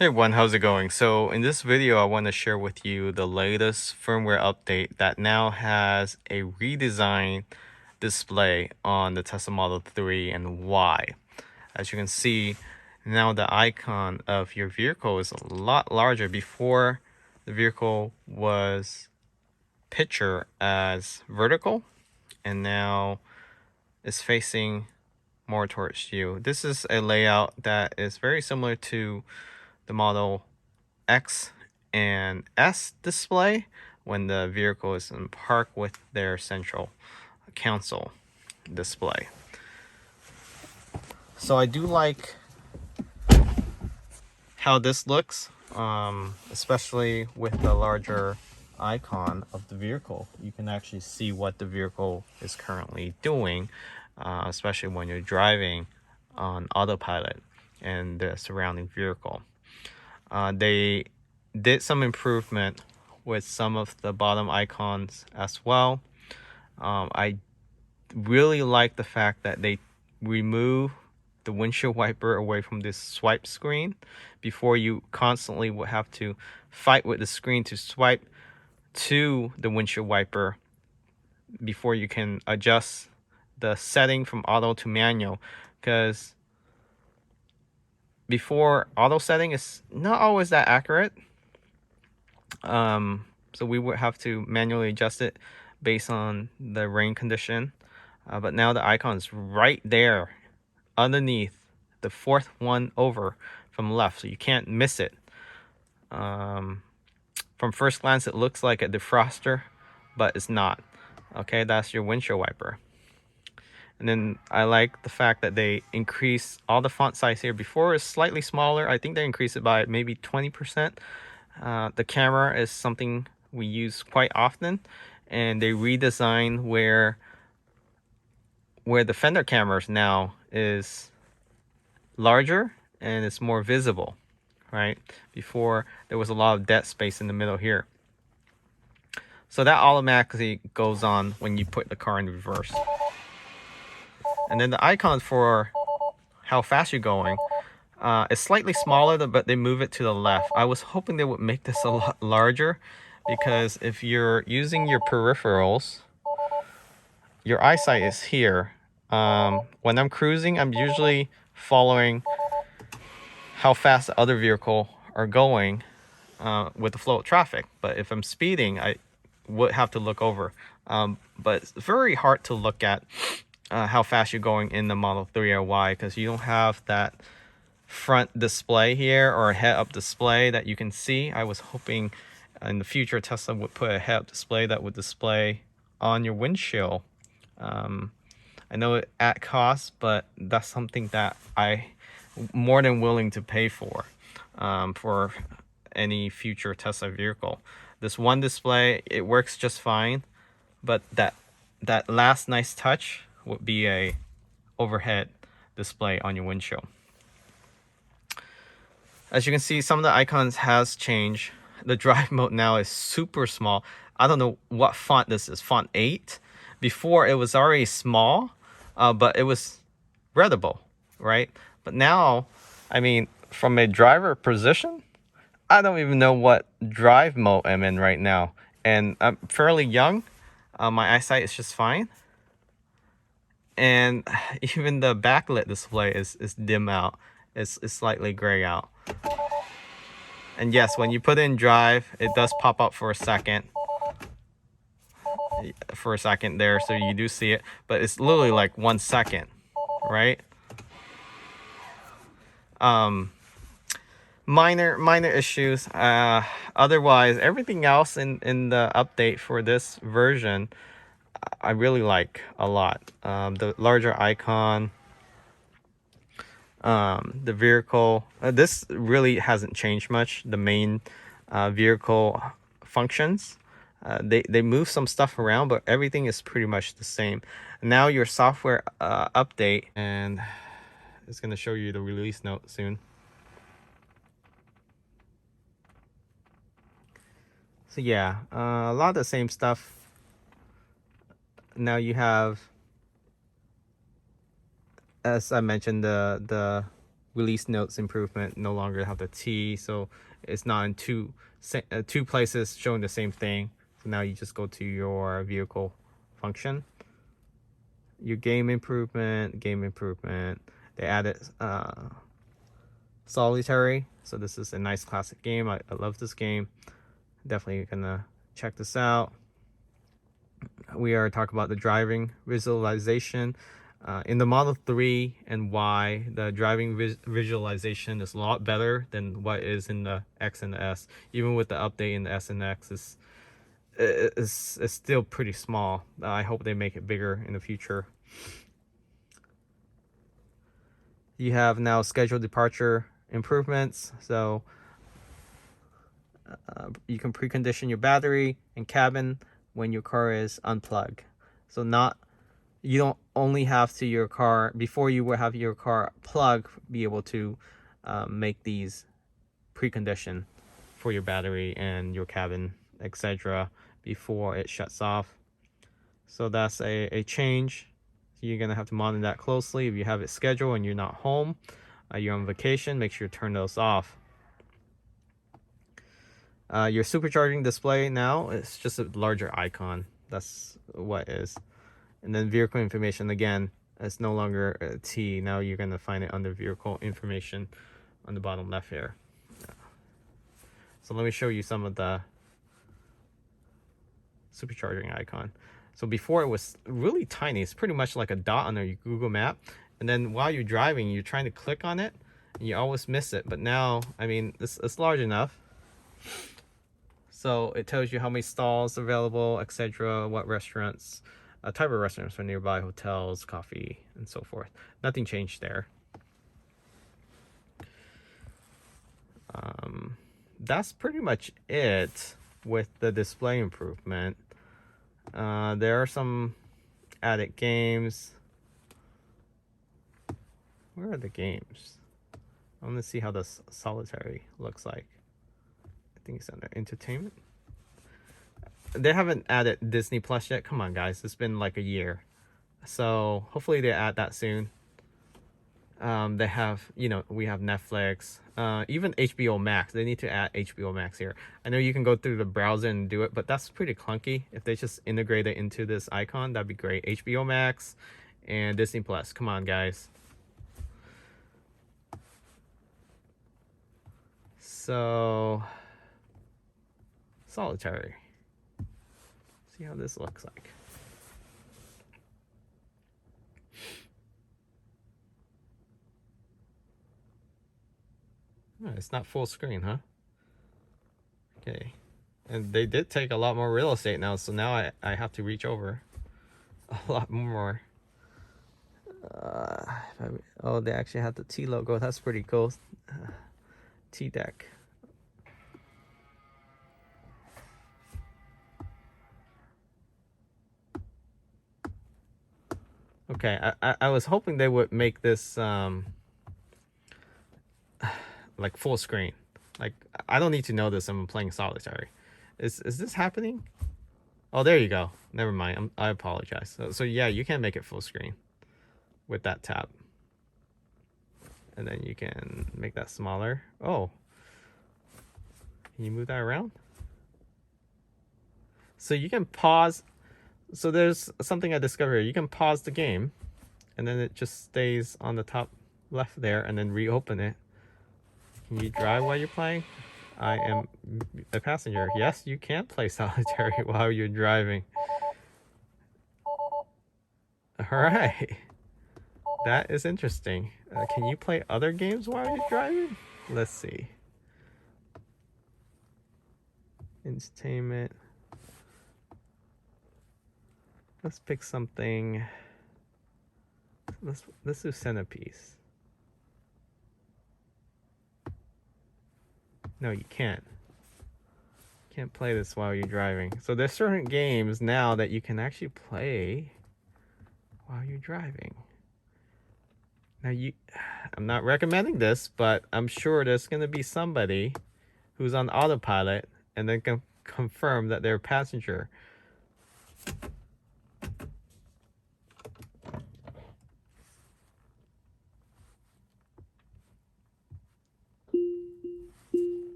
Hey everyone, how's it going? So in this video, I want to share with you the latest firmware update that now has a redesigned display on the Tesla Model 3 and Y. As you can see, now the icon of your vehicle is a lot larger. Before, the vehicle was pictured as vertical, and now it's facing more towards you. This is a layout that is very similar to the Model X and S display when the vehicle is in park with their central console display. So I do like how this looks, especially with the larger icon of the vehicle. You can actually see what the vehicle is currently doing, especially when you're driving on autopilot and the surrounding vehicle. They did some improvement with some of the bottom icons as well. I really like the fact that they remove the windshield wiper away from this swipe screen. Before, you constantly would have to fight with the screen to swipe to the windshield wiper before you can adjust the setting from auto to manual, because before, auto setting is not always that accurate. So we would have to manually adjust it based on the rain condition. But now the icon is right there underneath the fourth one over from left, so you can't miss it. From first glance, it looks like a defroster, but it's not. Okay, that's your windshield wiper. And then I like the fact that they increase all the font size here. Before, it's slightly smaller. I think they increased it by maybe 20%. The camera is something we use quite often, and they redesigned where the fender cameras now is larger and it's more visible, right? Before, there was a lot of dead space in the middle here. So that automatically goes on when you put the car in reverse. And then the icon for how fast you're going is slightly smaller, but they move it to the left. I was hoping they would make this a lot larger, because if you're using your peripherals, your eyesight is here. When I'm cruising, I'm usually following how fast the other vehicle are going with the flow of traffic. But if I'm speeding, I would have to look over. But it's very hard to look at how fast you're going in the Model 3 or Y, because you don't have that front display here or a head-up display that you can see. I was hoping in the future Tesla would put a head-up display that would display on your windshield. I know it at cost, but that's something that I more than willing to pay for any future Tesla vehicle. This one display, it works just fine, but that last nice touch would be a overhead display on your windshield. As you can see, some of the icons has changed. The drive mode now is super small. I don't know what font this is, font 8. Before, it was already small, but it was readable, right? But now, I mean, from a driver position, I don't even know what drive mode I'm in right now. And I'm fairly young. My eyesight is just fine. And even the backlit display is dim out. It's slightly gray out. And yes, when you put in drive, it does pop up for a second. There, so you do see it. But it's literally like 1 second, right? Minor issues. Otherwise, everything else in the update for this version, I really like a lot. The larger icon, the vehicle, this really hasn't changed much. The main vehicle functions, they move some stuff around, but everything is pretty much the same. Now your software update, and it's going to show you the release note soon. So yeah, a lot of the same stuff. Now you have, as I mentioned, the release notes improvement, no longer have the T, so it's not in two places showing the same thing. So now you just go to your vehicle function, your game improvement. They added solitary, so this is a nice classic game. I love this game. Definitely gonna check this out. We are talking about the driving visualization. In the Model 3 and Y, the driving visualization is a lot better than what is in the X and the S. Even with the update in the S and X, is still pretty small. I hope they make it bigger in the future. You have now scheduled departure improvements, so you can precondition your battery and cabin when your car is unplugged. So you don't only have to your car, before you will have your car plug, be able to make these precondition for your battery and your cabin, etc., before it shuts off. So that's a change. So you're gonna have to monitor that closely. If you have it scheduled and you're not home, you're on vacation, make sure you turn those off. Your supercharging display now is just a larger icon. That's what it is. And then vehicle information, again, it's no longer a T. Now you're going to find it under vehicle information on the bottom left here. So let me show you some of the supercharging icon. So before it was really tiny. It's pretty much like a dot on your Google map. And then while you're driving, you're trying to click on it and you always miss it. But now, I mean, it's large enough. So it tells you how many stalls available, etc., what restaurants, type of restaurants are nearby, hotels, coffee, and so forth. Nothing changed there. That's pretty much it with the display improvement. There are some added games. Where are the games? I want to see how this solitary looks like. I think it's under entertainment. They haven't added Disney Plus yet. Come on, guys. It's been like a year. So hopefully they add that soon. They have, we have Netflix, even HBO Max. They need to add HBO Max here. I know you can go through the browser and do it, but that's pretty clunky. If they just integrate it into this icon, that'd be great. HBO Max and Disney Plus. Come on, guys. So, solitary. See how this looks like. Oh, it's not full screen, huh? Okay. And they did take a lot more real estate now, so now I have to reach over a lot more. Oh, they actually have the T logo. That's pretty cool. T deck. Okay, I was hoping they would make this like full screen. Like, I don't need to know this. I'm playing solitary. Is this happening? Oh, there you go. Never mind. I apologize. So yeah, you can make it full screen with that tab. And then you can make that smaller. Oh. Can you move that around? So you can pause. So there's something I discovered. You can pause the game and then it just stays on the top left there and then reopen it. Can you drive while you're playing? I am a passenger. Yes, you can play solitary while you're driving. All right. That is interesting. Can you play other games while you're driving? Let's see. Entertainment. Let's pick something. Let's do Centerpiece. No, you can't. Can't play this while you're driving. So there's certain games now that you can actually play while you're driving. Now I'm not recommending this, but I'm sure there's gonna be somebody who's on autopilot and then can confirm that they're a passenger.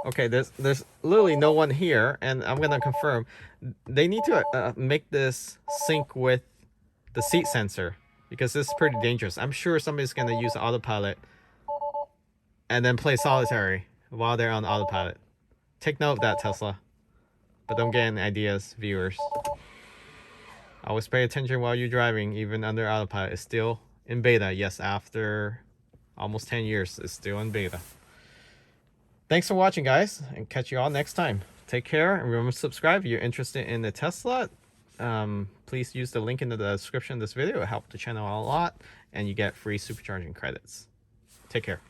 Okay, there's literally no one here, and I'm gonna confirm. They need to make this sync with the seat sensor, because this is pretty dangerous. I'm sure somebody's gonna use autopilot and then play solitary while they're on autopilot. Take note of that, Tesla. But don't get any ideas, viewers. Always pay attention while you're driving, even under autopilot. It's still in beta. Yes, after almost 10 years, it's still in beta. Thanks for watching, guys, and catch you all next time. Take care, and remember to subscribe if you're interested in the Tesla. Please use the link in the description of this video. It helps the channel a lot, and you get free supercharging credits. Take care.